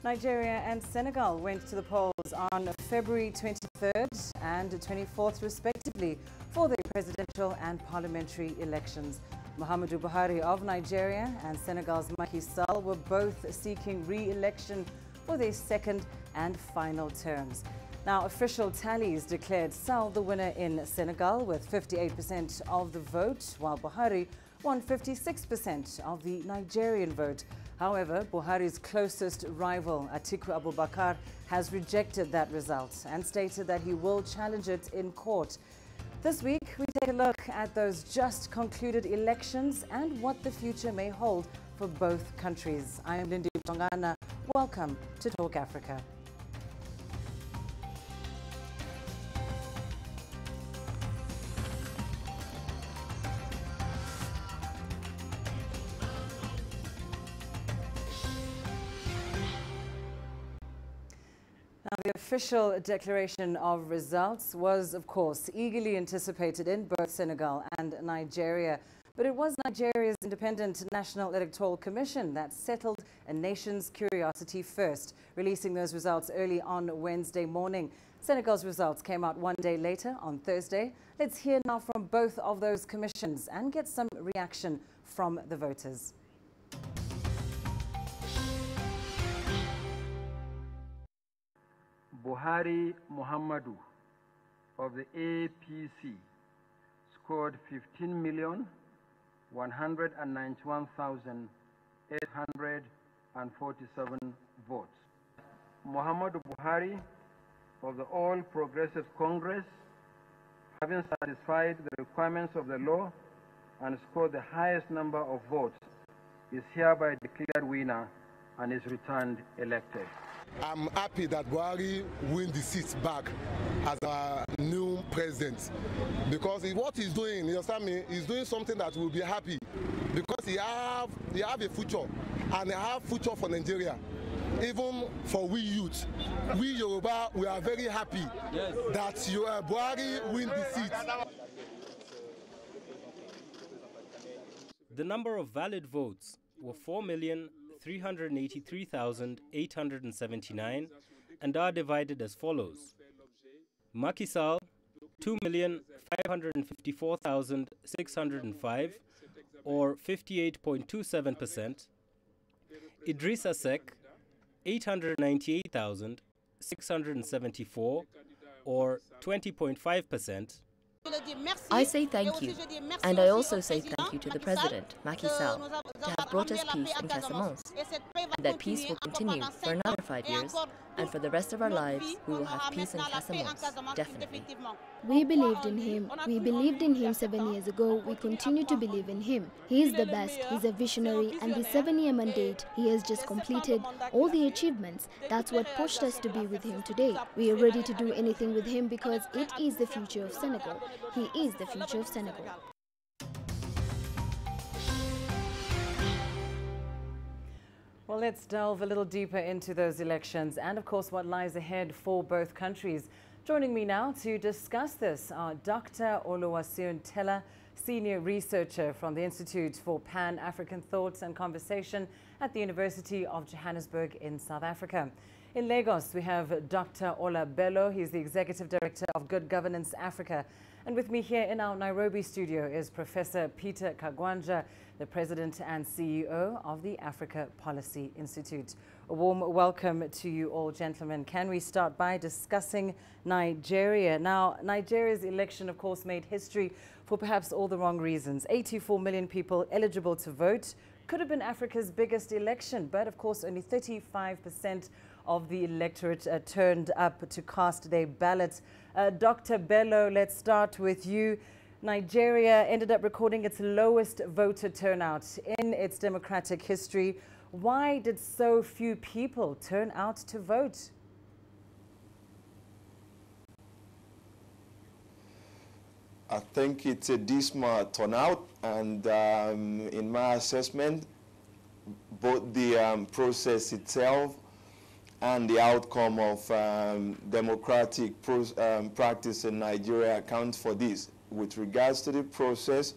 Nigeria and Senegal went to the polls on February 23rd and 24th respectively for the presidential and parliamentary elections. Muhammadu Buhari of Nigeria and Senegal's Macky Sall were both seeking re-election for their second and final terms. Now, official tallies declared Sall the winner in Senegal with 58% of the vote, while Buhari won 56% of the Nigerian vote. However, Buhari's closest rival, Atiku Abubakar, has rejected that result and stated that he will challenge it in court. This week, we take a look at those just concluded elections and what the future may hold for both countries. I am Lindy Mtongana. Welcome to Talk Africa. Now, the official declaration of results was, of course, eagerly anticipated in both Senegal and Nigeria. But it was Nigeria's Independent National Electoral Commission that settled a nation's curiosity first, releasing those results early on Wednesday morning. Senegal's results came out one day later on Thursday. Let's hear now from both of those commissions and get some reaction from the voters. Buhari Muhammadu of the APC scored 15,191,847 votes. Muhammadu Buhari of the All Progressive Congress, having satisfied the requirements of the law and scored the highest number of votes, is hereby declared winner and is returned elected. I'm happy that Buhari win the seat back as our new president, because what he's doing, you understand me, he's doing something that will be happy, because he have a future, and they have future for Nigeria. Even for we youth, we Yoruba, we are very happy that Buhari win the seat. The number of valid votes were 4,383,879 and are divided as follows. Macky Sall, 2,554,605 or 58.27%. Idrissa Seck, 898,674 or 20.5%. I say thank you, and I also say thank you to the President, Macky Sall, to have brought us peace in Casamance, and that peace will continue for another 5 years, and for the rest of our lives, we will have peace in Casamance, definitely. We believed in him. We believed in him 7 years ago. We continue to believe in him. He is the best. He's a visionary, and the 7-year mandate he has just completed, all the achievements, that's what pushed us to be with him today. We are ready to do anything with him because it is the future of Senegal. He is the future of Senegal. Well, let's delve a little deeper into those elections and, of course, what lies ahead for both countries. Joining me now to discuss this are Dr. Oluwaseun Tella, Senior Researcher from the Institute for Pan-African Thought and Conversation at the University of Johannesburg in South Africa. In Lagos, we have Dr. Ola Bello. He's the Executive Director of Good Governance Africa. And with me here in our Nairobi studio is Professor Peter Kagwanja, the President and CEO of the Africa Policy Institute. A warm welcome to you all, gentlemen. Can we start by discussing Nigeria? Now, Nigeria's election, of course, made history for perhaps all the wrong reasons. 84 million people eligible to vote. Could have been Africa's biggest election, but of course only 35% of the electorate turned up to cast their ballot. Dr. Bello, let's start with you. Nigeria ended up recording its lowest voter turnout in its democratic history. Why did so few people turn out to vote? I think it's a dismal turnout, and in my assessment, both the process itself and the outcome of democratic practice in Nigeria accounts for this. With regards to the process,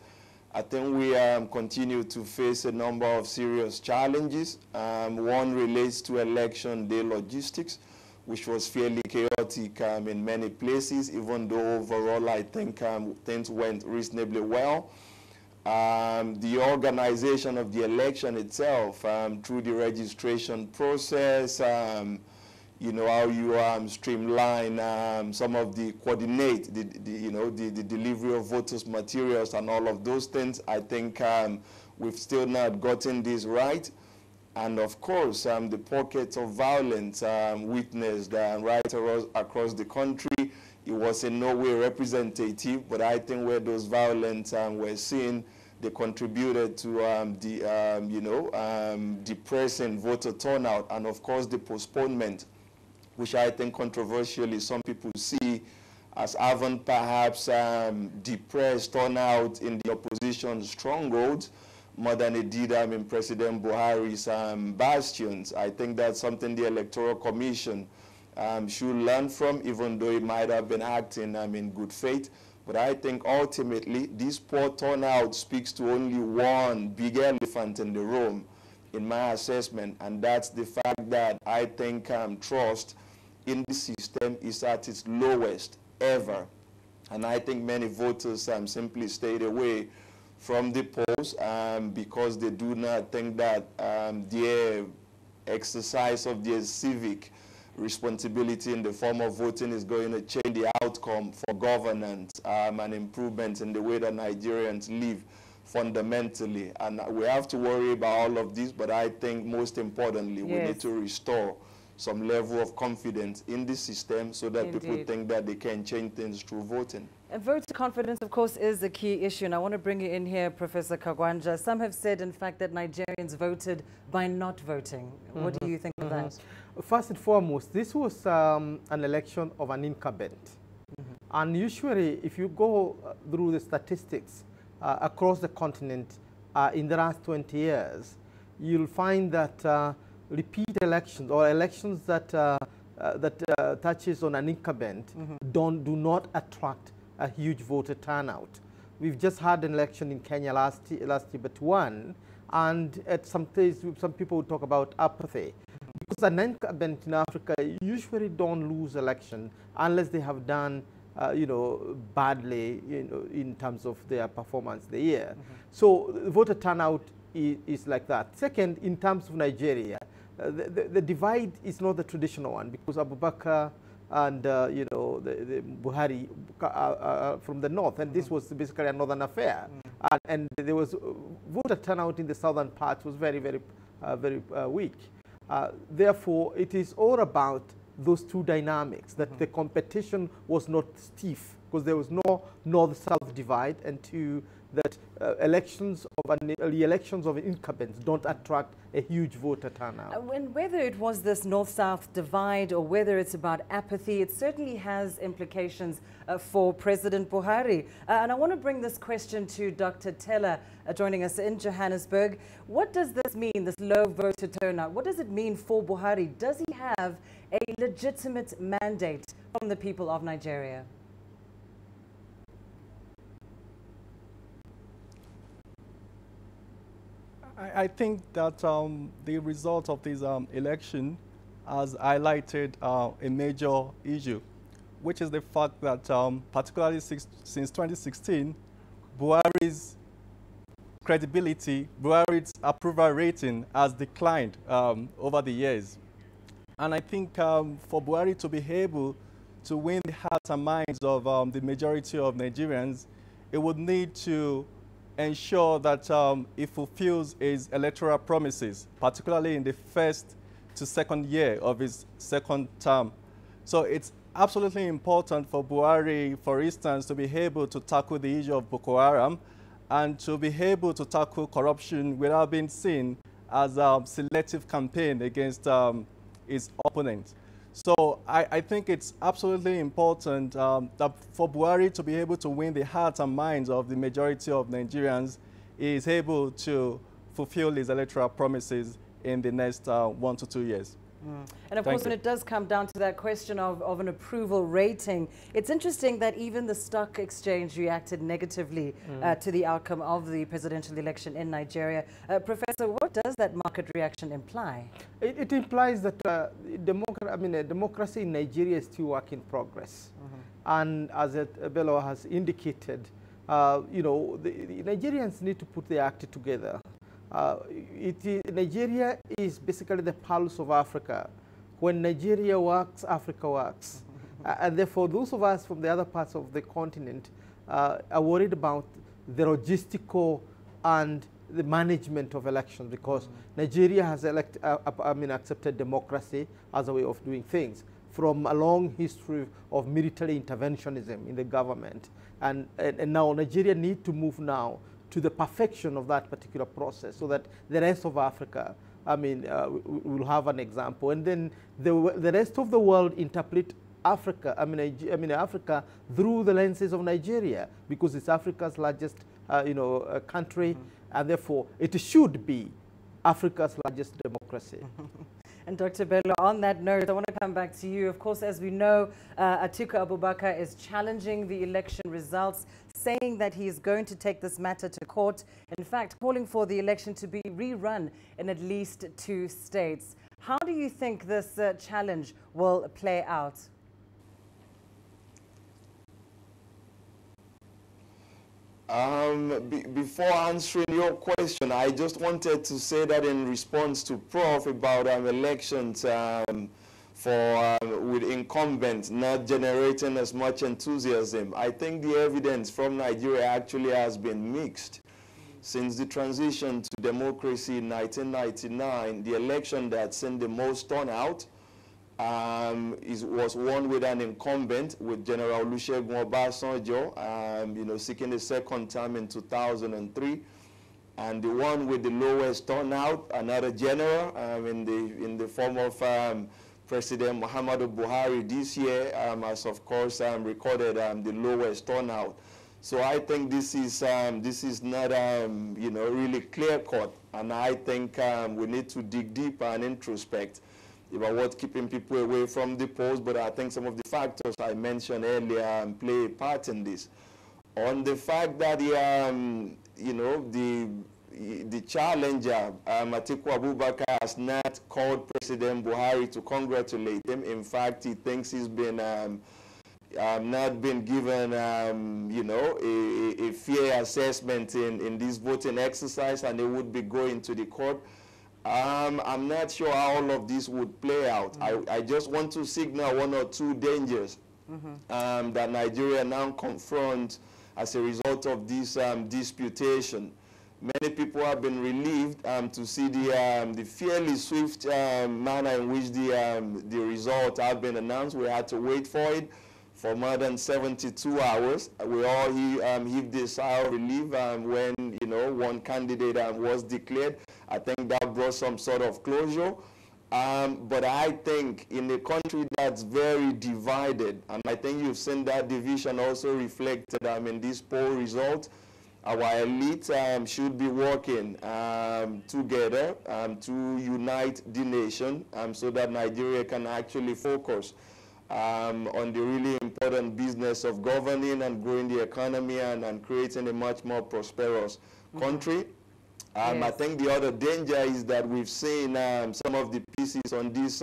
I think we continue to face a number of serious challenges. One relates to election day logistics, which was fairly chaotic in many places, even though overall I think things went reasonably well. The organization of the election itself, through the registration process, you know, how you streamline some of the coordinate, the delivery of voters' materials and all of those things. I think we've still not gotten this right. And of course, the pockets of violence witnessed right across the country, it was in no way representative, but I think where those violence were seen, they contributed to depressing voter turnout, and of course the postponement, which I think controversially some people see as having perhaps depressed turnout in the opposition strongholds more than it did in President Buhari's bastions. I think that's something the Electoral Commission should learn from, even though it might have been acting in good faith. But I think ultimately this poor turnout speaks to only one big elephant in the room, in my assessment, and that's the fact that I think trust in the system is at its lowest ever. And I think many voters simply stayed away from the polls because they do not think that their exercise of their civic responsibility in the form of voting is going to change the outcome for governance and improvements in the way that Nigerians live fundamentally. And we have to worry about all of this, but I think most importantly, we need to restore some level of confidence in the system so that people think that they can change things through voting. And voter confidence, of course, is a key issue. And I want to bring you in here, Professor Kagwanja. Some have said, in fact, that Nigerians voted by not voting. What do you think of that? First and foremost, this was an election of an incumbent. And usually, if you go through the statistics across the continent in the last 20 years, you'll find that repeat elections or elections that touches on an incumbent do not attract a huge voter turnout. We've just had an election in Kenya last year but one, and at some people talk about apathy. Because an incumbent in Africa usually don't lose election unless they have done badly in terms of their performance the year. So voter turnout is like that. Second, in terms of Nigeria, the divide is not the traditional one, because Abubakar and the Buhari from the north, and this was basically a northern affair, and there was voter turnout in the southern parts was very, very, very weak. Therefore, it is all about those two dynamics, that the competition was not stiff because there was no north-south divide, and two, that elections of incumbents don't attract a huge voter turnout. And whether it was this north-south divide or whether it's about apathy, it certainly has implications for President Buhari. And I want to bring this question to Dr. Teller, joining us in Johannesburg. What does this mean, this low voter turnout? What does it mean for Buhari? Does he have a legitimate mandate from the people of Nigeria? I think that the result of this election has highlighted a major issue, which is the fact that particularly since 2016, Buhari's credibility, Buhari's approval rating has declined over the years. And I think for Buhari to be able to win the hearts and minds of the majority of Nigerians, it would need to ensure that he fulfills his electoral promises, particularly in the first to second year of his second term. So it's absolutely important for Buhari, for instance, to be able to tackle the issue of Boko Haram and to be able to tackle corruption without being seen as a selective campaign against his opponents. So I think it's absolutely important that for Buhari to be able to win the hearts and minds of the majority of Nigerians, he is able to fulfill his electoral promises in the next 1 to 2 years. And of course, when it does come down to that question of an approval rating, it's interesting that even the stock exchange reacted negatively to the outcome of the presidential election in Nigeria. Professor, what does that market reaction imply? It implies that democracy in Nigeria is still work in progress. And as Bello has indicated, you know, the Nigerians need to put their act together. Nigeria is basically the pulse of Africa. When Nigeria works, Africa works. And therefore, those of us from the other parts of the continent are worried about the logistical and the management of elections, because Nigeria has accepted democracy as a way of doing things from a long history of military interventionism in the government. And now Nigeria needs to move now to the perfection of that particular process, so that the rest of Africa, will have an example, and then the rest of the world interpret Africa, Africa through the lenses of Nigeria, because it's Africa's largest, country, and therefore it should be Africa's largest democracy. And Dr. Bello, on that note, I want to come back to you. Of course, as we know, Atiku Abubakar is challenging the election results, saying that he is going to take this matter to court. In fact, calling for the election to be rerun in at least 2 states. How do you think this challenge will play out? Before answering your question, I just wanted to say that in response to Prof about elections with incumbents not generating as much enthusiasm, I think the evidence from Nigeria actually has been mixed. Since the transition to democracy in 1999, the election that's seen the most turnout was one with an incumbent, with General Olusegun Obasanjo, seeking a second term in 2003, and the one with the lowest turnout, another general, in the form of President Muhammadu Buhari this year, has of course recorded the lowest turnout. So I think this is not really clear cut, and I think we need to dig deeper and introspect about what's keeping people away from the polls, but I think some of the factors I mentioned earlier play a part in this. On the fact that the challenger, Atiku Abubakar, has not called President Buhari to congratulate him. In fact, he thinks he's been not been given a fair assessment in this voting exercise, and they would be going to the court. I'm not sure how all of this would play out. I just want to signal 1 or 2 dangers that Nigeria now confronts as a result of this disputation. Many people have been relieved to see the fairly swift manner in which the result has been announced. We had to wait for it for more than 72 hours. We all heaved this sigh of relief when one candidate was declared. I think that brought some sort of closure. But I think in a country that's very divided, and I think you've seen that division also reflected in this poll result, our elite should be working together to unite the nation so that Nigeria can actually focus on the really important business of governing and growing the economy and creating a much more prosperous country. I think the other danger is that we've seen some of the pieces on this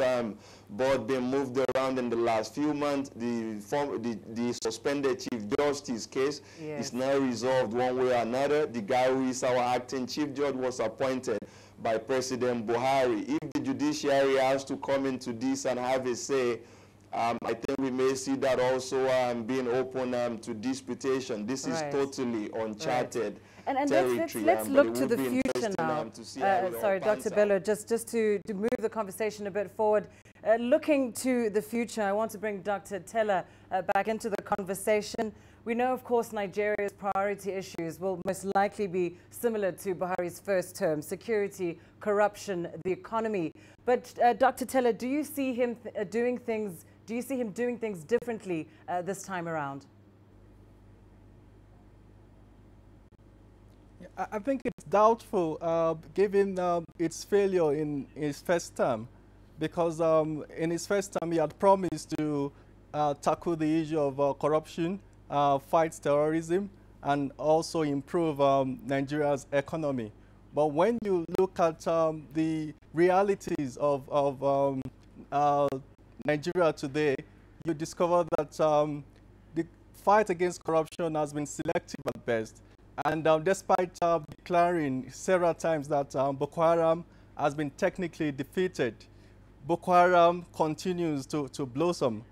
board being moved around in the last few months. The suspended Chief Justice case is now resolved one way or another. The guy who is our acting Chief Judge was appointed by President Buhari. If the judiciary has to come into this and have a say, I think we may see that also being open to disputation. This is totally uncharted territory. Let's look to the future now. Sorry, Dr. Bello, just to move the conversation a bit forward. Looking to the future, I want to bring Dr. Tella back into the conversation. We know, of course, Nigeria's priority issues will most likely be similar to Buhari's first term: security, corruption, the economy. But Dr. Tella, do you see him doing things? Do you see him doing things differently this time around? I think it's doubtful, given its failure in his first term. because in his first term he had promised to tackle the issue of corruption, fight terrorism, and also improve Nigeria's economy. But when you look at the realities of Nigeria today, you discover that the fight against corruption has been selective at best. And despite declaring several times that Boko Haram has been technically defeated, Boko Haram continues to blossom.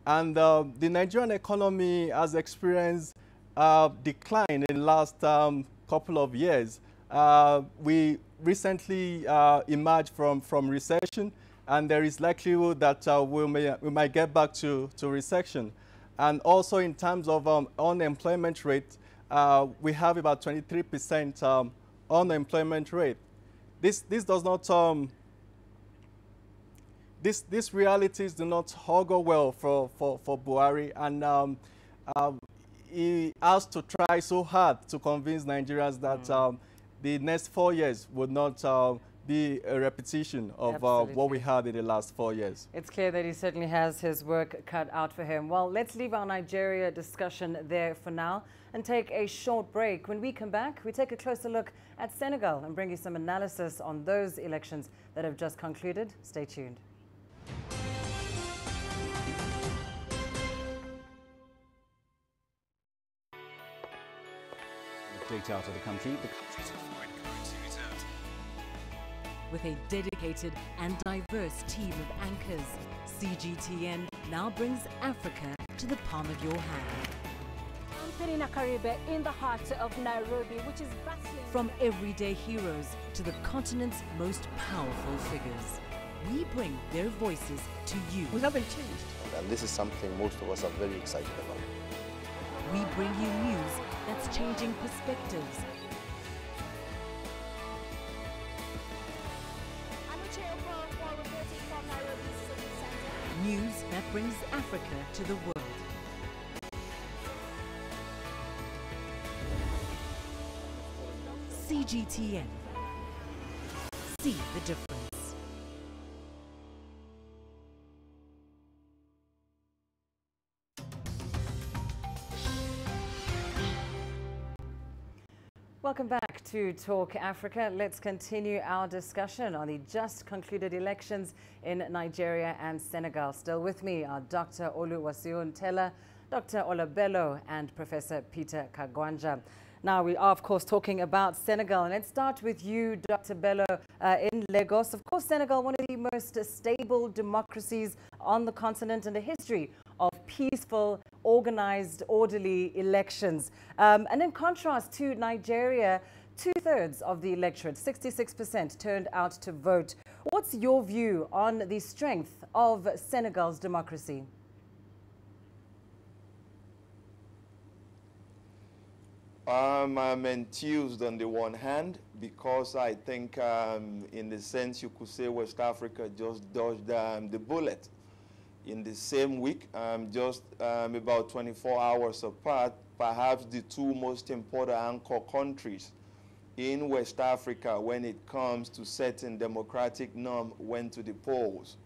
And the Nigerian economy has experienced decline in the last couple of years. We recently emerged from recession, and there is likelihood that we might get back to recession. And also in terms of unemployment rate, we have about 23% unemployment rate. This does not these realities do not augur well for Buhari, and he has to try so hard to convince Nigerians that the next 4 years would not be a repetition of what we had in the last 4 years. It's clear that he certainly has his work cut out for him. Well, let's leave our Nigeria discussion there for now and take a short break. When we come back, we take a closer look at Senegal and bring you some analysis on those elections that have just concluded. Stay tuned. Data out of the country. With a dedicated and diverse team of anchors, CGTN now brings Africa to the palm of your hand. I'm Penina Karibe in the heart of Nairobi, which is bustling. From everyday heroes to the continent's most powerful figures, we bring their voices to you. We haven't changed. And this is something most of us are very excited about. We bring you news that's changing perspectives. News that brings Africa to the world. CGTN. See the difference. Welcome back to Talk Africa. Let's continue our discussion on the just concluded elections in Nigeria and Senegal. Still with me are Dr. Oluwaseun Tella, Dr. Olabello, and Professor Peter Kagwanja. Now, we are, of course, talking about Senegal. And let's start with you, Dr. Bello, in Lagos. Of course, Senegal, one of the most stable democracies on the continent, and a history of peaceful, organized, orderly elections. And in contrast to Nigeria, 2/3 of the electorate, 66%, turned out to vote. What's your view on the strength of Senegal's democracy? I'm enthused on the one hand because I think in the sense you could say West Africa just dodged the bullet. In the same week, just about 24 hours apart, perhaps the two most important anchor countries in West Africa when it comes to setting democratic norm went to the polls.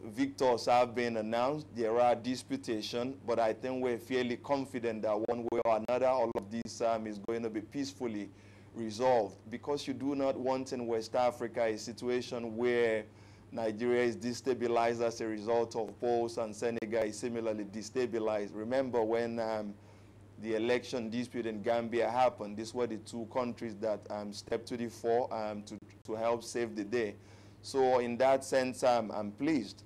Victors have been announced. There are disputations, but I think we're fairly confident that one way or another, all of this is going to be peacefully resolved, because you do not want in West Africa a situation where Nigeria is destabilized as a result of polls and Senegal is similarly destabilized. Remember when the election dispute in Gambia happened, these were the two countries that stepped to the fore to help save the day. So in that sense, I'm pleased.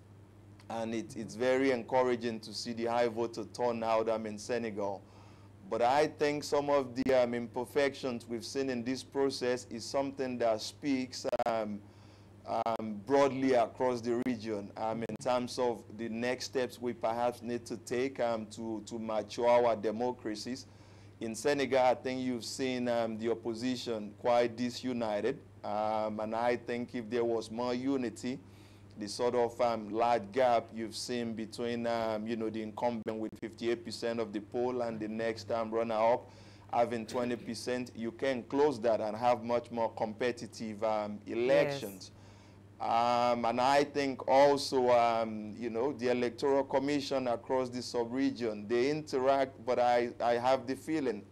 And it's very encouraging to see the high voter turnout in Senegal. But I think some of the imperfections we've seen in this process is something that speaks broadly across the region in terms of the next steps we perhaps need to take to mature our democracies. In Senegal, I think you've seen the opposition quite disunited. And I think if there was more unity, the sort of large gap you've seen between the incumbent with 58% of the poll and the next runner-up having 20%, you can close that and have much more competitive elections. Yes. And I think also, you know, the Electoral Commission across the sub-region, they interact, but I have the feeling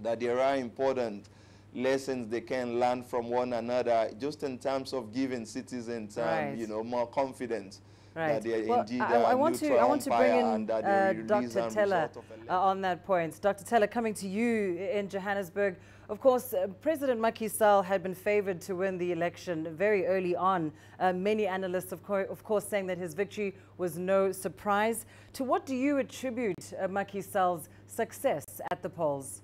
that there are important lessons they can learn from one another, just in terms of giving citizens, you know, more confidence. That they indeed I want to bring in Dr. Teller on that point. Dr. Teller, coming to you in Johannesburg. Of course, President Macky Sall had been favored to win the election very early on. Many analysts, of course, saying that his victory was no surprise. To what do you attribute Macky Sall's success at the polls?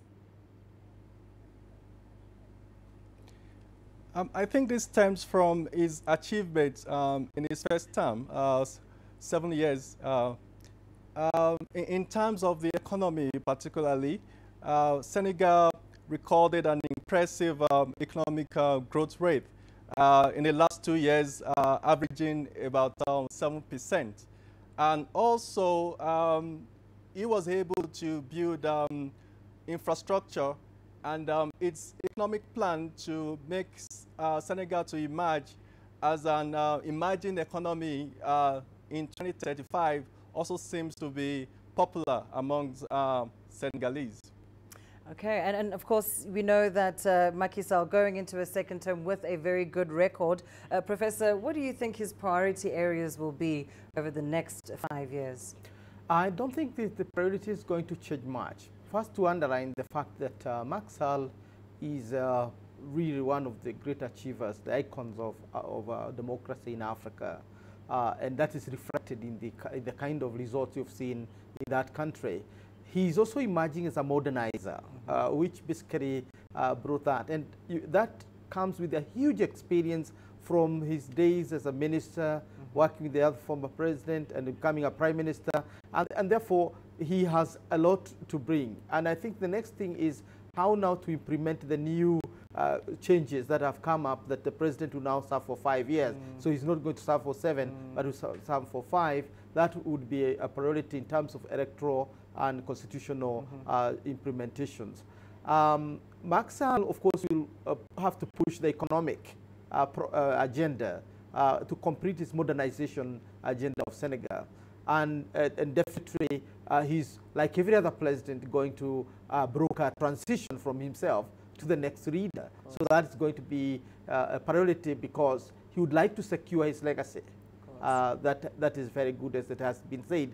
I think this stems from his achievements in his first term, 7 years. In terms of the economy particularly, Senegal recorded an impressive economic growth rate in the last 2 years, averaging about 7%. And also, he was able to build infrastructure and its economic plan to make Senegal to emerge as an emerging economy in 2035 also seems to be popular amongst Senegalese. Okay, and of course we know that Macky Sall going into a second term with a very good record. Professor, what do you think his priority areas will be over the next 5 years? I don't think the priority is going to change much. First, to underline the fact that Macky Sall is really one of the great achievers, the icons of democracy in Africa, and that is reflected in the kind of results you've seen in that country. He is also emerging as a modernizer, which basically brought that, and that comes with a huge experience from his days as a minister, working with the other former president and becoming a prime minister, and therefore he has a lot to bring. And I think the next thing is how now to implement the new changes that have come up, that the president will now serve for 5 years. So he's not going to serve for 7, but will serve for 5. That would be a priority in terms of electoral and constitutional implementations. Macky Sall, of course, will have to push the economic agenda to complete his modernization agenda of Senegal. And definitely, he's, like every other president, going to broker a transition from himself to the next leader. So that's going to be a priority because he would like to secure his legacy. That is very good, as it has been said.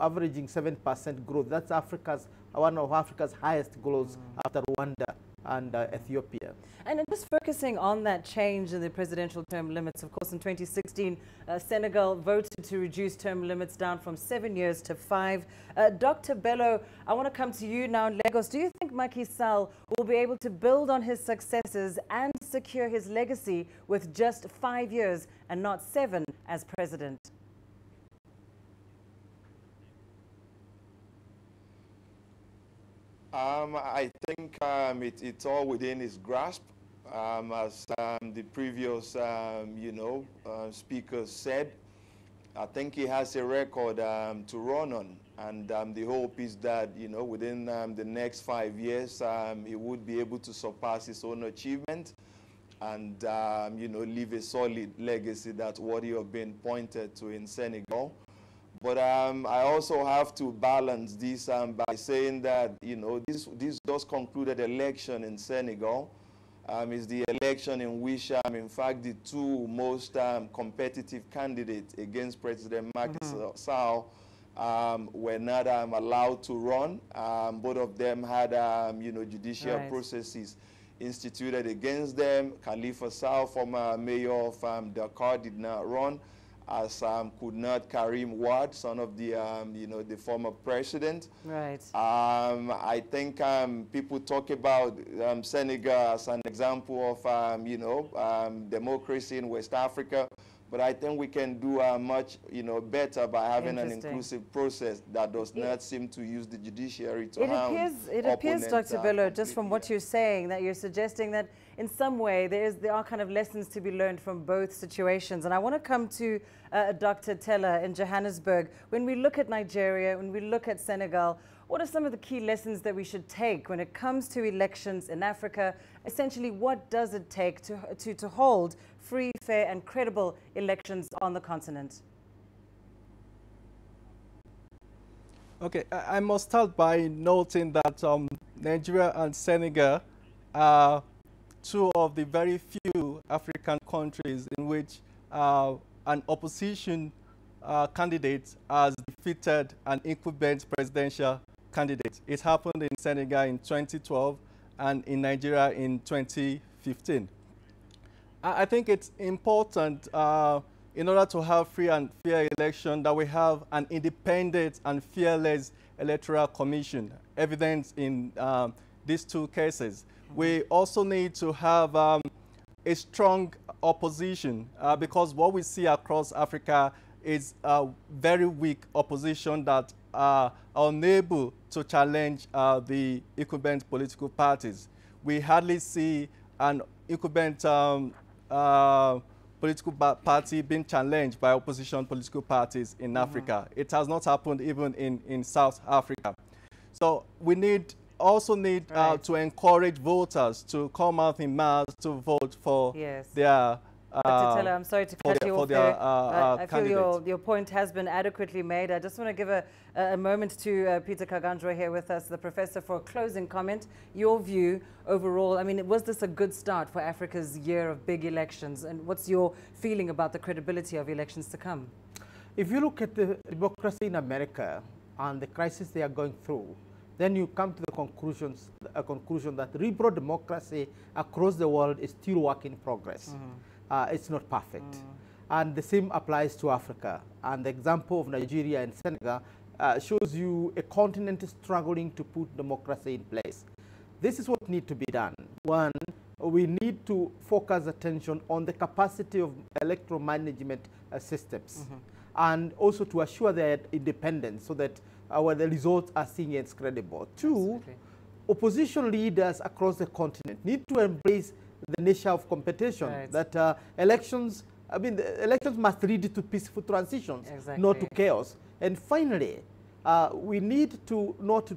Averaging 7% growth. That's one of Africa's highest growths after Rwanda and Ethiopia. And just focusing on that change in the presidential term limits, of course, in 2016, Senegal voted to reduce term limits down from 7 years to 5. Dr. Bello, I want to come to you now in Lagos. Do you think Macky Sall will be able to build on his successes and secure his legacy with just 5 years and not 7 as president? I think it's all within his grasp. As the previous, speaker said, I think he has a record to run on. And the hope is that, within the next 5 years, he would be able to surpass his own achievement and, leave a solid legacy that's worthy of being pointed to in Senegal. But I also have to balance this by saying that, this just concluded election in Senegal is the election in which, in fact, the two most competitive candidates against President Macky Sall were not allowed to run. Both of them had, judicial processes instituted against them. Khalifa Sall, former mayor of Dakar, did not run, as could not Karim Wade, son of the, the former president. Right. I think people talk about Senegal as an example of, democracy in West Africa. But I think we can do much, better by having an inclusive process that does not seem to use the judiciary to harm opponents. It appears, Dr. Bello, just from what you're saying, that you're suggesting that in some way there are kind of lessons to be learned from both situations. And I want to come to Dr. Teller in Johannesburg. When we look at Nigeria, when we look at Senegal, what are some of the key lessons that we should take when it comes to elections in Africa? Essentially, what does it take to hold free, fair and credible elections on the continent? Okay, I must start by noting that Nigeria and Senegal are two of the very few African countries in which an opposition candidate has defeated an incumbent presidential candidate. It happened in Senegal in 2012 and in Nigeria in 2015. I think it's important in order to have free and fair election that we have an independent and fearless electoral commission, evident in these two cases. We also need to have a strong opposition because what we see across Africa is a very weak opposition that are unable to challenge the incumbent political parties. We hardly see an incumbent political party being challenged by opposition political parties in Africa. It has not happened even in South Africa. So we also need to encourage voters to come out in mass to vote for their Dr. Teller, I'm sorry to cut you off there. I feel your point has been adequately made. I just want to give a moment to Peter Kagandra here with us, the professor, for a closing comment. Your view overall, I mean, was this a good start for Africa's year of big elections? And what's your feeling about the credibility of elections to come? If you look at the democracy in America and the crisis they are going through, then you come to the conclusion that liberal democracy across the world is still work in progress. It's not perfect. And the same applies to Africa. And the example of Nigeria and Senegal shows you a continent struggling to put democracy in place. This is what needs to be done. One, we need to focus attention on the capacity of electoral management systems and also to assure their independence so that the results are seen as credible. Two, opposition leaders across the continent need to embrace the nature of competition, that elections must lead to peaceful transitions, not to chaos. And finally, we need to not to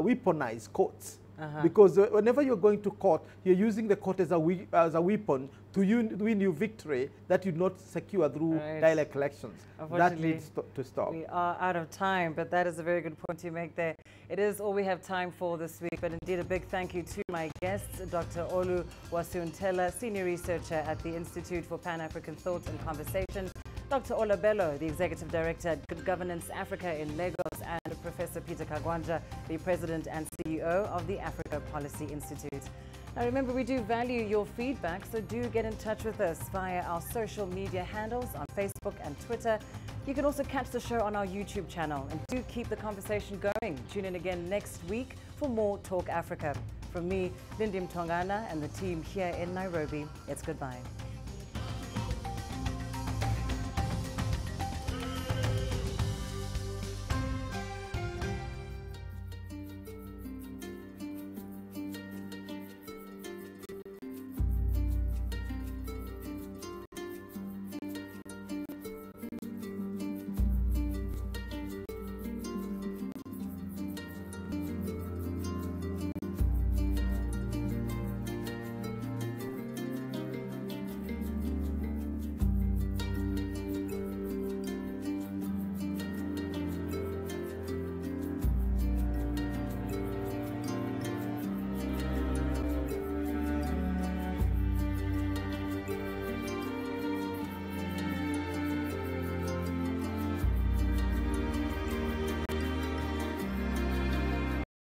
weaponize courts, because whenever you're going to court, you're using the court as a weapon to win your victory that you not secure through direct elections. That needs to stop. We are out of time, but that is a very good point you make there. It is all we have time for this week, but indeed a big thank you to my guests, Dr. Oluwaseun Teller, Senior Researcher at the Institute for Pan-African Thought and Conversation, Dr. Ola Bello, the Executive Director at Good Governance Africa in Lagos, and Professor Peter Kagwanja, the President and CEO of the Africa Policy Institute. Now remember, we do value your feedback, so do get in touch with us via our social media handles on Facebook and Twitter. You can also catch the show on our YouTube channel, and do keep the conversation going. Tune in again next week for more Talk Africa. From me, Lindy Mtongana, and the team here in Nairobi, it's goodbye.